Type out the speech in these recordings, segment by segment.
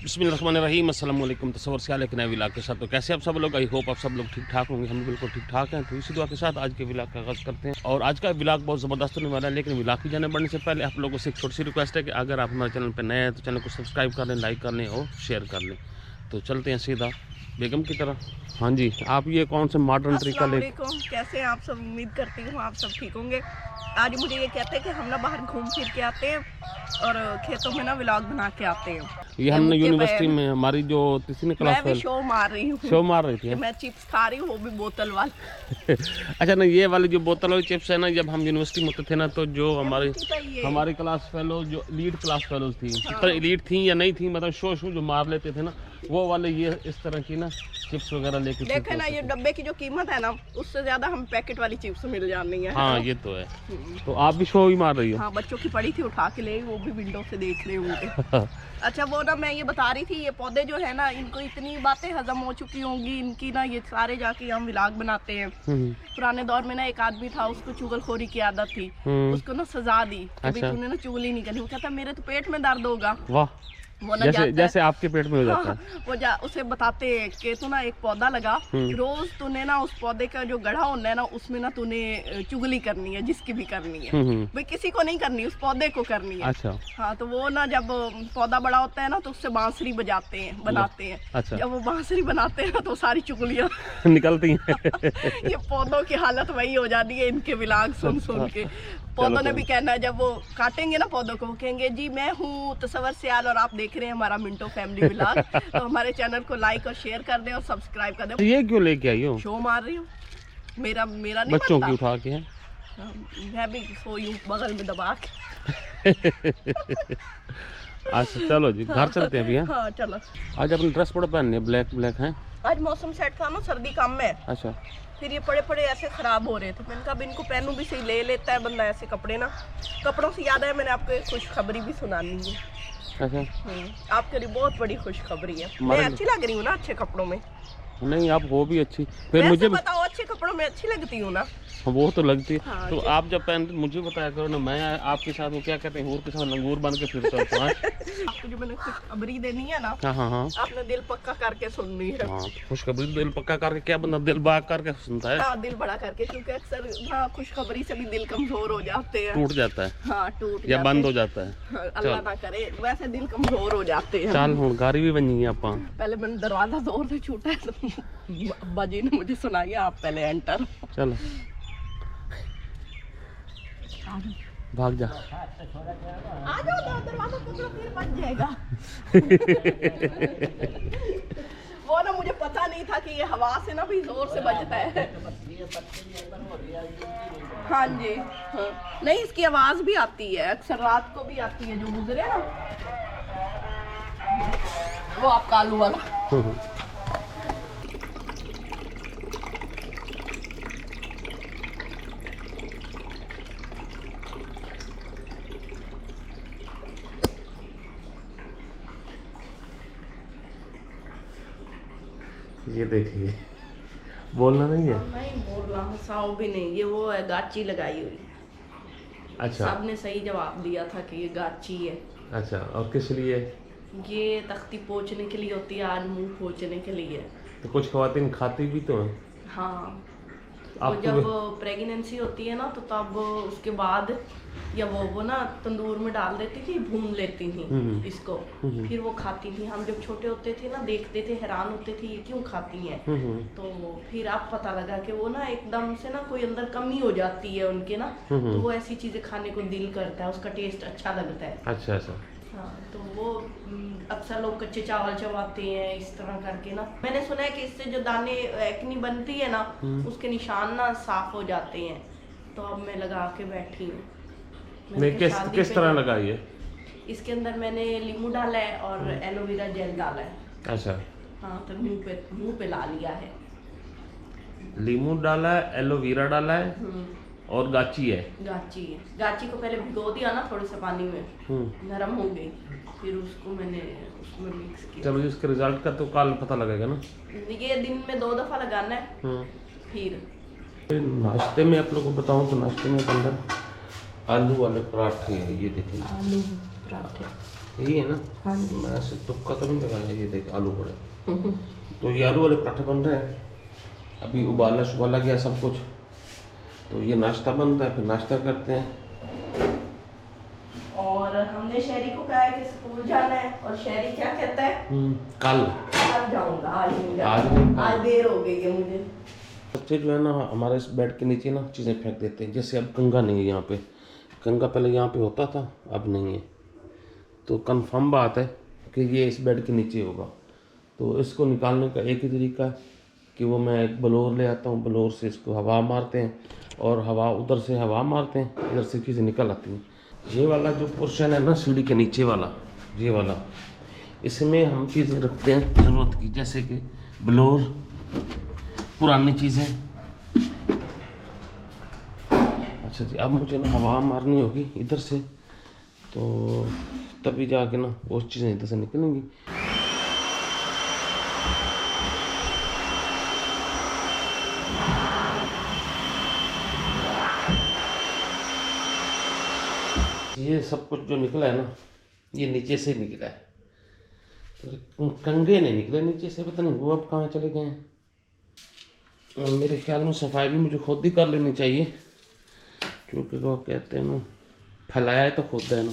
बिस्मिल्लाहिर्रहमानिर्रहीम, अस्सलाम वालेकुम। तसव्वुर से एक नए विलाग के साथ। तो कैसे आप सब लोग, आई होप आप सब लोग ठीक ठाक होंगे। हम बिल्कुल ठीक ठाक हैं। तो इसी दुआ के साथ आज के विलाग का आगाज़ करते हैं। और आज का विलाग बहुत ज़बरदस्त होने वाला है, लेकिन विलाग की जाने बढ़ने से पहले आप लोगों से एक छोटी सी रिक्वेस्ट है कि अगर आप हमारे चैनल पर नए हैं तो चैनल को सब्सक्राइब कर लें, लाइक कर लें और शेयर कर लें। तो चलते हैं सीधा बेगम की तरह। हाँ जी, आप ये कौन से मॉडर्न तरीका ले, कैसे हैं आप सब? उम्मीद करती हूँ आप सब ठीक होंगे। आज मुझे ये कहते हैं कि हम ना बाहर घूम फिर के आते हैं और खेतों में ना व्लॉग बना के आते हैं। ये हमने यूनिवर्सिटी में हमारी जो तीसरी क्लास मैं भी शो मार रही हूँ, शो मार रही थी। मैं चिप्स खा रही हूँ, वो भी बोतल वाली। अच्छा ना, ये वाली जो बोतल वाली चिप्स है ना, जब हम यूनिवर्सिटी में होते थे ना, तो जो हमारी क्लास फेलो, जो लीड क्लास फेलोज थी, तो लीड थी या नहीं थी, मतलब शो जो मार लेते थे ना, वो वाले ये इस तरह की ना चिप्स वगैरह लेके देखे ना, ये डब्बे की जो कीमत है ना, उससे ज्यादा हम पैकेट वाली चिप्स मिल जानी है। हाँ ये तो है। तो आप भी शो ही मार रही हो? हाँ, बच्चों की पड़ी थी, उठा के ले, वो भी विंडो से देख रहे होंगे। अच्छा, वो ना मैं ये बता रही थी, ये पौधे जो है ना, इनको इतनी बातें हजम हो चुकी होंगी इनकी ना, ये सारे जाके हम व्लॉग बनाते हैं। पुराने दौर में ना एक आदमी था, उसको चुगलखोरी की आदत थी, उसको ना सजा दी कि तूने ना चुगली नहीं करनी। वो कहता मेरे तो पेट में दर्द होगा। वाह, वो ना जैसे आपके पेट में हो जाता है। वो उसे बताते हैं कि तू ना एक पौधा लगा, रोज तूने ना उस पौधे का जो गढ़ा होना है ना, उसमें ना तूने चुगली करनी है, जिसकी भी करनी है भाई, किसी को नहीं करनी, उस पौधे को करनी है। अच्छा। हाँ, तो वो ना जब पौधा बड़ा होता है ना, तो उससे बांसुरी बजाते हैं, बनाते हैं। अच्छा। जब वो बांसुरी बनाते हैं तो सारी चुगलियाँ निकलती हैं। ये पौधों की हालत वही हो जाती है इनके व्लॉग सुन सुन के। पौधों ने भी कहना है, जब वो काटेंगे ना पौधों को, वो कहेंगे जी मैं हूँ तसव्वुर सियाल और आप देख रहे हैं हमारा मिंटो फैमिली व्लॉग। तो हमारे चैनल को लाइक और शेयर कर दें और सब्सक्राइब कर दें। ये क्यों लेके आई हो? शो मार रही हूँ, मेरा नहीं बच्चों की उठा के है। मैं भी सोई हूँ बगल में दबा के। अच्छा चलो जी, घर चलते हैं अभी। हाँ चलो। आज अपनी ड्रेस पड़ा पहननी है, ब्लैक ब्लैक है। आज मौसम सेट था ना, सर्दी कम है। अच्छा। फिर ये पड़े पड़े ऐसे खराब हो रहे थे, मैंने कहा इनको पहनूं भी सही, ले लेता है बंदा ऐसे कपड़े ना। कपड़ों से याद है, मैंने आपको एक खुशखबरी भी सुनानी है। अच्छा। आपके लिए बहुत बड़ी खुशखबरी है। मैं अच्छी लग रही हूँ ना अच्छे कपड़ों में? नहीं, आप हो भी अच्छी। फिर मुझे बताओ, अच्छे कपड़ों में अच्छी लगती हूँ ना? वो तो लगती है। हाँ, तो आप जब पहनते मुझे बताया करो ना, मैं आपके साथ वो क्या कहते हैं, हूर के साथ लंगूर बन के फिरता हूँ। आपको जो मैंने खुशखबरी देनी है ना, हाँ, आपने दिल पक्का करके सुननी है। हाँ, खुशखबरी दिल पक्का करके, क्या बंदा दिल बड़ा करके सुनता है? हाँ, दिल बड़ा करके, क्योंकि अक्सर हाँ खुशखबरी से भी दिल कमजोर हो जाते हैं, टूट जाता है। हाँ, टूट या बंद हो जाता है। अल्लाह ना करे, वैसे दिल कमजोर हो जाते हैं। चल हुण गाड़ी भी बनी है आपा। पहले मैंने दरवाजा जोर से छूटा है, तो अब्बा जी ने मुझे सुनाई, आप पहले एंटर। चलो भाग जा, आ जाओ, दरवाजा पकड़ो, फिर बच जाएगा। वो ना मुझे पता नहीं था कि ये हवा से ना भी जोर से बजता है। हाँ जी, हाँ। नहीं, इसकी आवाज भी आती है, अक्सर रात को भी आती है, जो गुजरे ना वो आपका आलू वाला। ये देखिए, बोलना नहीं है? नहीं बोल रहा हूँ, साव भी नहीं, ये वो है गाची लगाई हुई। अच्छा। सबने सही जवाब दिया था कि ये गाची है। अच्छा, और किस लिए? ये तख्ती पोंछने के लिए होती है, आज मुंह पोंछने के लिए। तो कुछ ख्वातीन खाती भी तो है। हाँ, वो जब प्रेगनेंसी होती है ना, तो तब उसके बाद या वो ना तंदूर में डाल देती थी, भून लेती थी इसको, फिर वो खाती थी। हम जब छोटे होते थे ना, देखते थे, हैरान होते थे ये क्यों खाती हैं। तो फिर अब पता लगा कि वो ना एकदम से ना कोई अंदर कमी हो जाती है उनके ना, तो वो ऐसी चीजें खाने को दिल करता है, उसका टेस्ट अच्छा लगता है। अच्छा अच्छा। हाँ, तो वो अक्सर लोग कच्चे चावल चबाते हैं इस तरह करके ना। मैंने सुना है कि इससे जो दाने एक्नी बनती है ना, उसके निशान ना साफ हो जाते हैं। तो अब मैं लगा के बैठी हूँ। किस तरह लगाई है? इसके अंदर मैंने लीमू डाला है और एलोवेरा जेल डाला है। अच्छा। हाँ, तो मुंह पे ला लिया है। लीमू डाला है, एलोवेरा डाला है और गाची है। गाची को पहले भिगो दिया ना थोड़े से पानी में, नरम हो गई, फिर उसको मैंने उसमें मिक्स किया। चलो, इसके रिजल्ट का तो कल पता लगेगा ना। ये दिन में 2 दफा लगाना है। फिर नाश्ते में आप लोगों को बताऊं तो नाश्ते में अंदर आलू वाले पराठे हैं, ये देखिए। आलू पराठे यही है ना? हाँ जी। मैं ऐसे तुक्का तो नहीं लगाया। ये देख आलू पड़े। तो ये आलू वाले पराठे बन रहे हैं। अभी उबाला गया सब कुछ, तो ये नाश्ता बनता है, फिर नाश्ता करते हैं। और हमने शहरी को कहा है कि स्कूल जाना है, और शहरी क्या कहता है? कल जाऊंगा, आज नहीं आज जाऊंगा, नहीं, आज देर हो गई है मुझे। बच्चे जो है ना हमारे इस बेड के नीचे ना चीज़ें फेंक देते हैं। जैसे अब कंघा नहीं है यहाँ पे, कंघा पहले यहाँ पे होता था, अब नहीं है। तो कंफर्म बात है कि ये इस बेड के नीचे होगा। तो इसको निकालने का एक ही तरीका है कि वो मैं एक ब्लोअर ले आता हूँ, ब्लोअर से इसको हवा मारते हैं, और हवा उधर से हवा मारते हैं, इधर से चीज़ें निकल आती हैं। ये वाला जो पोर्शन है ना सीढ़ी के नीचे वाला, ये वाला, इसमें हम चीज़ें रखते हैं ज़रूरत की, जैसे कि ब्लोअर, पुरानी चीज़ें। अच्छा जी, अब मुझे ना हवा मारनी होगी इधर से, तो तभी जाके ना वो चीज़ें इधर से निकलेंगी। ये सब कुछ जो निकला है ना, ये नीचे से निकला है, तो कंघे नहीं निकले नीचे से, पता नहीं वो अब कहाँ चले गए हैं। और मेरे ख्याल में सफाई भी मुझे खुद ही कर लेनी चाहिए, क्योंकि वो कहते हैं ना फैलाया है तो खुद है ना।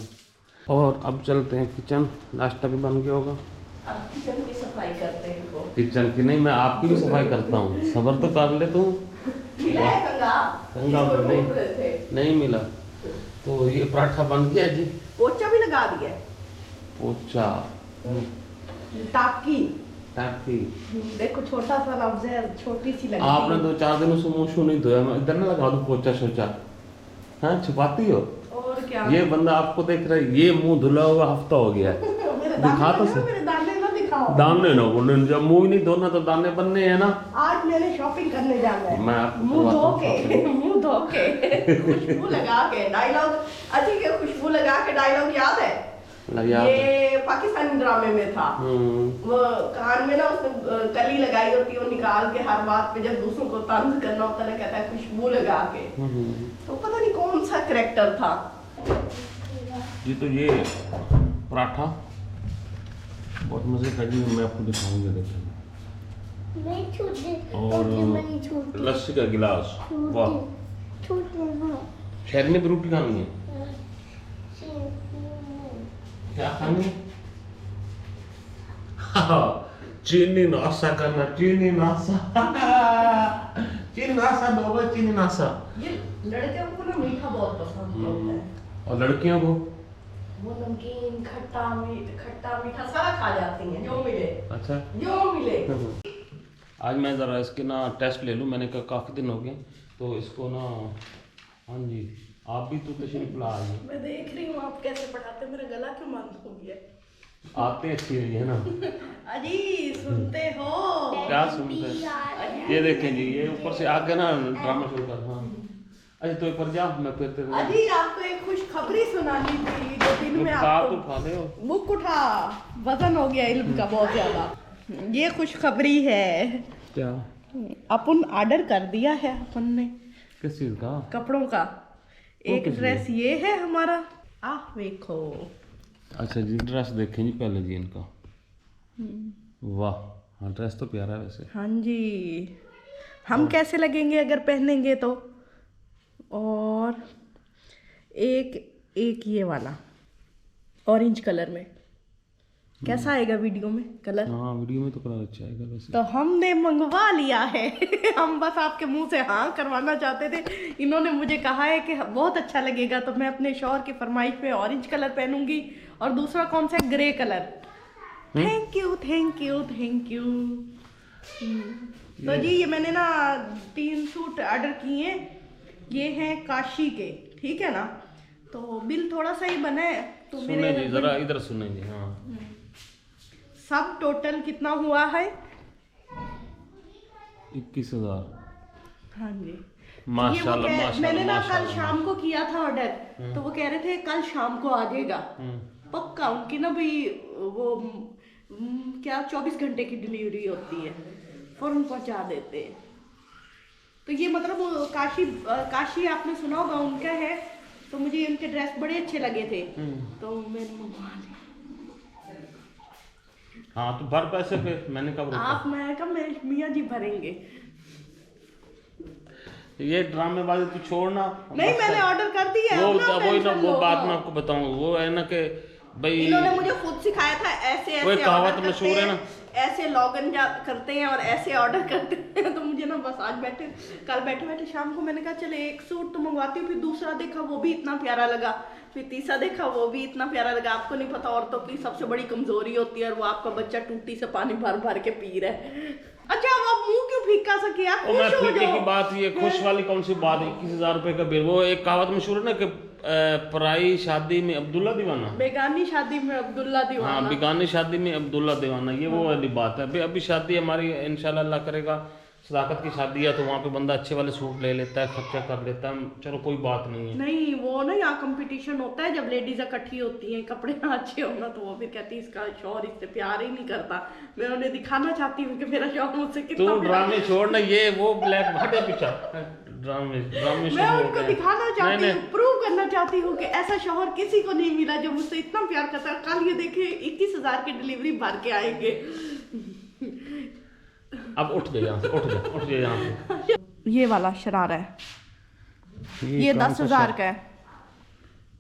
और अब चलते हैं किचन, नाश्ता भी बन गया होगा। अब किचन की सफाई करते हैं इनको। किचन की नहीं, मैं आपकी भी सफाई करता हूँ, सबर तो कर ले तू। मिला है कंघा? कंघा इसको तो ढूंढ रहे थे। नहीं मिला। तो ये पराठा बन गया जी। पोचा भी लगा दिया, पोचा, टाकी टाकी। देखो, छोटा सा लफ्ज है, छोटी सी लगी। आपने 2-4 दिनों से मुँह नहीं धोया, मैं इधर ना लगा दूँ पोचा सोचा। हाँ, छुपाती हो। और क्या? ये बंदा आपको देख रहा है, ये मुंह धुला हुआ हफ्ता हो गया है। दिखा तो सही। मेरे दाने ना दिखाओ। दाने ना बोले, जब मुंह ही नहीं धोना तो दाने बनने हैं ना। आज मैंने शॉपिंग करने जाना है। मैं आपको मुंह धो करवाता के, मुंह धो के, खुशबू लगा के, डायलॉग अच्छी के, खुशबू लगा के डायलॉग याद है? ये पाकिस्तानी ड्रामे में था। वो कान में ना उसने कली लगाई होती है, वो निकाल के हर बात पे जब दूसरों को तंज करना होता है ना, कहता है खुशबू लगा के। तो पता नहीं कौन सा कैरेक्टर था जी। तो ये पराठा बहुत मजे का जी, मैं आपको दिखाऊंगा, देखेंगे। और लस्सी का गिलास, वाह। शहर में भी रोटी खानी है, क्या खानी है? चीनी नासा करना, चीनी नासा। चीनी नासा दोगे, चीनी नासा। ये लड़कियों को ना मीठा बहुत पसंद होता है, और लड़कियों को वो नमकीन, खट्टा मीठा सारा खा जाती हैं, जो मिले। अच्छा, जो मिले। आज मैं ज़रा इसके ना टेस्ट ले लूँ, मैंने कहा काफ़ी दिन हो गए, तो इसको ना, हाँ जी, आप भी तो तशरीफ ला आइए। मैं देख रही हूँ आप कैसे पढ़ाते, मेरा गला क्यों बंद हो गया? आते अच्छी रही है ना। अजी सुनते हो? क्या सुनते हैं? ये देखें जी, ये ऊपर से आके ना ड्रामा शुरू कर। हाँ, अच्छा तो एक बार जा, मैं फिर तेरे अजी आपको एक खुशखबरी सुनानी थी, जो दिन में तो आपको उठा ले। बुक उठा, वजन हो गया इल्म का बहुत ज्यादा। ये खुशखबरी है, क्या? अपन ऑर्डर कर दिया है अपन ने, किस चीज़ का? कपड़ों का। एक ड्रेस ये है हमारा, देखो। अच्छा जी, ड्रेस देखें जी पहले जी इनका, वाह। हाँ, ड्रेस तो प्यारा है वैसे। हाँ जी, हम कैसे लगेंगे अगर पहनेंगे तो। और एक ये वाला ऑरेंज कलर में, कैसा आएगा वीडियो में कलर? हाँ, वीडियो में तो कलर अच्छा आएगा वैसे। तो हमने मंगवा लिया है। हम बस आपके मुंह से हाँ करवाना चाहते थे। इन्होंने मुझे कहा है कि बहुत अच्छा लगेगा, तो मैं अपने शौहर की फरमाइश पे ऑरेंज कलर पहनूंगी, और दूसरा कौन सा, grey colour. Thank you thank you thank you. तो जी ये मैंने ना 3 सूट ऑर्डर किए, ये हैं काशी के, ठीक है ना? तो बिल थोड़ा सा ही बना है, तो सुने जी जरा इधर सुने जी। हाँ, सब टोटल कितना हुआ है? 21,000। हाँ जी, माशाल्लाह माशाल्लाह। मैंने ना कल शाम को किया था ऑर्डर, तो वो कह रहे थे कल शाम को आ जाएगा पक्का। उनकी ना भाई वो क्या 24 घंटे की डिलीवरी होती है, फौरन पहुंचा देते हैं। तो ये मतलब काशी आपने सुना होगा, उनका है। तो मुझे उनके ड्रेस बड़े अच्छे लगे थे, तो मैंने मंगवा लिए। हाँ तो भर पैसे पे, मैंने कब रोका? आप मैं कब मेरे मियाँ जी भरेंगे। ये ड्रामेबाजी तू छोड़ना। नहीं मैंने ऑर्डर कर दिया है, वो बात मैं आपको बताऊं, वो है ना कि भाई इन्होंने मुझे खुद सिखाया था ऐसे ऐसे कहावत मशहूर है ना, ऐसे लॉगिन करते हैं और ऐसे ऑर्डर करते हैं। तो मुझे ना बस आज कल बैठे शाम को मैंने कहा चले एक सूट तो मंगवाती हूँ, फिर दूसरा देखा वो भी इतना प्यारा लगा, फिर तीसरा देखा वो भी इतना प्यारा लगा। आपको नहीं पता औरतों की सबसे बड़ी कमजोरी होती है, और वो आपका बच्चा टूटी से पानी भर भर के पी रहा है। अच्छा अब आप मुंह क्यों फीका सके? आप खुश हो जाओ। की बात, ये खुश वाली कौन सी बात है? 21,000 रुपए का बिल। वो एक कहावत मशहूर है ना कि पराई शादी में अब्दुल्ला दीवाना, बेगानी शादी में अब्दुल्ला दीवाना। हाँ, बेगानी शादी में अब्दुल्ला दीवाना, ये वो वाली बात है। अभी शादी हमारी इंशाल्लाह अल्लाह करेगा, सदाकत की शादी है, तो वहाँ पे बंदा अच्छे वाले सूट ले लेता है, खर्चा कर लेता है, चलो कोई बात नहीं है। नहीं वो ना यहाँ कंपटीशन होता है, जब लेडीज इकट्ठी होती हैं, कपड़े ना अच्छे होना तो वो फिर कहती है इसका शौहर इससे प्यार ही नहीं करता। मैं उन्हें दिखाना चाहती हूँ कि मेरा शौहर मुझसे कितना तू ड्रामे छोड़ना, ये वो ब्लैक भाटे पीछा ड्रामे मैं उनको दिखाना चाहती हूँ, प्रूव करना चाहती हूँ कि ऐसा शौहर किसी को नहीं मिला जो मुझसे इतना प्यार करता है। कल ये देखे 21,000 की डिलीवरी भर के आएंगे। अब उठ जा यहाँ से, उठ जा यहाँ से। ये वाला शरारा है, ये 10,000 का है।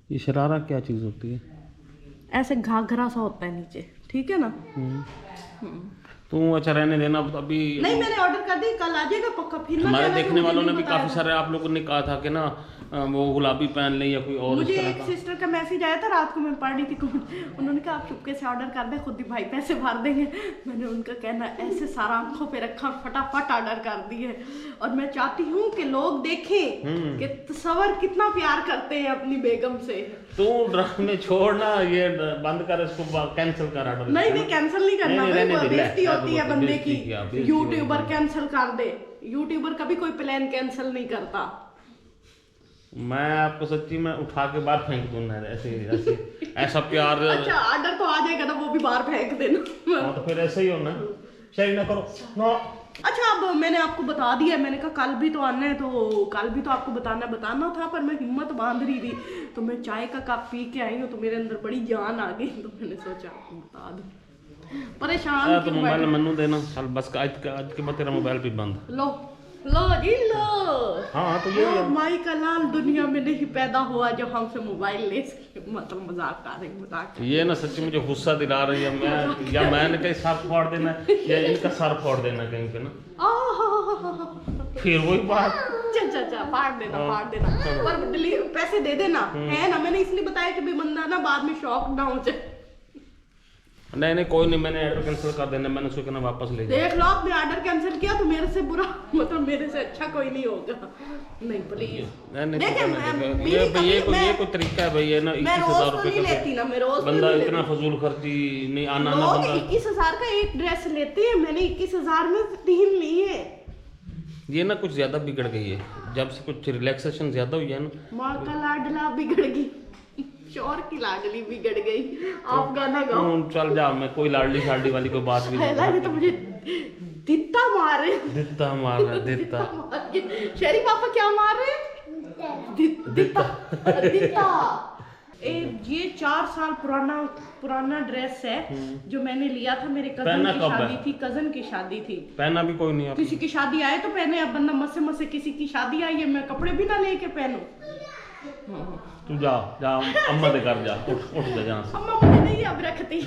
ये शरारा क्या चीज होती है? ऐसे घाघरा सा होता है नीचे, ठीक है ना। तू अच्छा रहने देना अभी। नहीं मैंने ऑर्डर कर दी, कल आ जाएगा पक्का। फिर हमारे देखने वालों ने भी काफी सारे आप लोगों ने कहा था कि ना वो गुलाबी पहन ले या कोई और। मुझे एक सिस्टर का मैसेज आया था रात को, मैं पढ़ रही थी, उन्होंने कहा आप चुपके से ऑर्डर कर दे, खुद ही भाई पैसे भर देंगे। मैंने उनका कहना ऐसे सारा आंखों पे रखा, फटाफट ऑर्डर कर दिए। और मैं चाहती हूँ कि लोग देखें कि तस्वर कितना प्यार करते हैं अपनी बेगम से। तू ड्रामे छोड़ना, ये बंद कर, इसको कैंसिल कर ऑर्डर। नहीं कैंसिल नहीं करना, बेइज्जती होती है बंदे की। यूट्यूबर कैंसिल कर दे, यूट्यूबर कभी कोई प्लान कैंसिल नहीं करता। मैं आपको सच्ची में उठा के बाहर फेंक दूंगा, ऐसे ऐसा प्यार। अच्छा ऑर्डर तो आ जाएगा ना, वो भी बाहर फेंक देना। हाँ तो फिर ऐसे ही होना, सही ना करो ना। अच्छा अब मैंने आपको बता दिया, मैंने कहा कल भी तो आना है, तो कल भी तो आपको बताना था, पर मैं हिम्मत बांध रही थी। तो मैं चाय का कप पी के आई हूँ, तो मेरे अंदर बड़ी जान आ गई, तो मैंने सोचा आपको बता दूं। परेशान तो मोबाइल मनु देना चल, बस आज के बाद तेरा मोबाइल भी बंद। लो जी लो। हाँ तो ये माई का लाल दुनिया में नहीं पैदा हुआ जो हमसे मोबाइल ले सके। मतलब मजाक कर रही, मजाक। ये ना सच्ची मुझे गुस्सा दिला रही है। मैंने कहीं सर फोड़ देना या इनका सर फोड़ देना कहीं पे ना, फिर वही बात। अच्छा फाड़ देना पर पैसे दे देना है ना। मैंने इसलिए बताया कि भी बंदा ना बाद में शॉक ना हो जाए। नहीं कोई नहीं, मैंने ऑर्डर कैंसिल कर देना, मैंने सोचा ना वापस ले जाओ। देख लो आपने ऑर्डर कैंसिल किया तो मेरे से बुरा, मतलब मेरे से अच्छा कोई नहीं होगा। नहीं प्लीज ये कोई तरीका है भाई? ये ना 21,000 रुपए का बंदा इतना फजूल खर्ची नहीं आना ना। 21,000 का एक ड्रेस लेते हैं, मैंने 21,000 में 3 लिए। ये ना कुछ ज्यादा बिगड़ गई है, जब से कुछ रिलैक्सेशन ज्यादा हुई है ना। माँ का लाडला बिगड़ गई, शोर की लाडली बिगड़ गई। आप गाना गाओ। चल जा, मैं कोई लाडली शाडली वाली कोई बात भी नहीं। तो मुझे दित्ता मार रहे। शेरी पापा क्या मार रहे? दित्ता। ये 4 साल पुराना ड्रेस है जो मैंने लिया था, मेरे कजन की शादी थी, कजन की शादी थी। पहना भी कोई नहीं, किसी की शादी आए तो पहने। अब बंदा मसे किसी की शादी आई है, मैं कपड़े भी ना लेके पहनूं। तू जा अम्मा के घर जा, उठ जा यहाँ से। अम्मा मुझे नहीं अब रखती।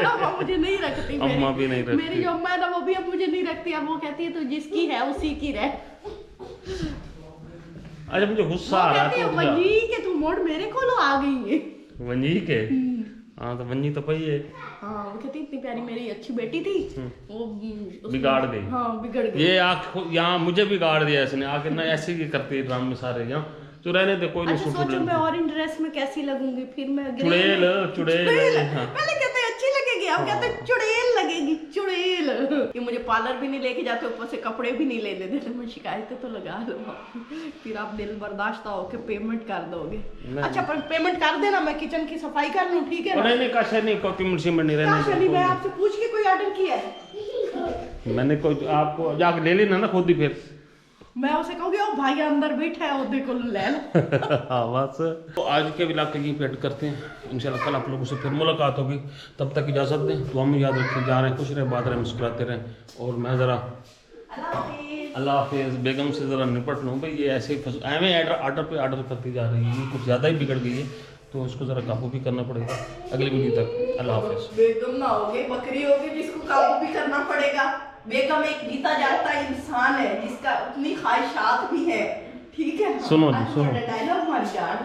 अम्मा मुझे नहीं रखती। अम्मा भी नहीं रखती। मेरी जो अम्मा है ना वो भी अब मुझे नहीं रखती। अब वो कहती है तू जिसकी है उसी की रह। अच्छा मुझे गुस्सा आ रहा है। वंजी के तू मोड़ मेरे को आ गई है। वंजी के? हाँ तो वंजी तो पई है। हाँ वो कहती इतनी प्यारी मेरी अच्छी बेटी थी, वो बिगाड़ गई। हाँ बिगड़ गई। ये यहाँ मुझे बिगाड़ दिया इसने आके ना, ऐसे ही करती है ड्रामे सारे यहाँ। तो रहने दे, कोई नहीं। अच्छा सोचो मैं ऑरेंज ड्रेस में कैसी लगूंगी, फिर मैं चुड़ैल। पहले कहते अच्छी लगेगी, अब कहते चुड़ैल लगेगी, चुड़ैल। ये मुझे पार्लर भी नहीं लेके जाते, ऊपर से कपड़े भी नहीं लेने देते। मैं शिकायतें तो लगा लूँ, फिर आप दिल बर्दाश्त होके पेमेंट कर दोगे। अच्छा पर पेमेंट कर देना, मैं किचन की सफाई कर लूँ, ठीक है? नहीं काशा नहीं, कॉपी मुर्शी में नहीं रहने। मैं आपसे पूछ के कोई ऑर्डर किया है? मैंने कोई आपको जाके ले लेना ना खुद ही। फिर मैं उसे कहूँगी ओ भाई अंदर बैठा है, ओदे को ले लो। हाँ बस। तो आज के व्लॉग के यहीं पे एंड करते हैं। इंशाल्लाह कल आप लोगों से फिर मुलाकात होगी। तब तक इजाज़त दें। तो हम याद रखें, जा रहे हैं, खुश रहें, बात रहें, मुस्कुराते रहें। और मैं ज़रा अल्लाह हाफिज़ बेगम से ज़रा निपट लूँ भाई, ये ऐसे ही एवं आर्डर पे आर्डर करती जा रही है, ये कुछ ज़्यादा ही बिगड़ गई है, तो उसको ज़रा काबू भी करना पड़ेगा। अगली वीडियो तक अल्लाह हाफिज़। बेगम ना होगी, बकरी होगी जिसको काबू भी करना पड़ेगा। बेगम एक जीता जागता इंसान है जिसका उतनी ख्वाहिशात भी है, ठीक है। सुनो जी, सुनो डायलॉग मत जान।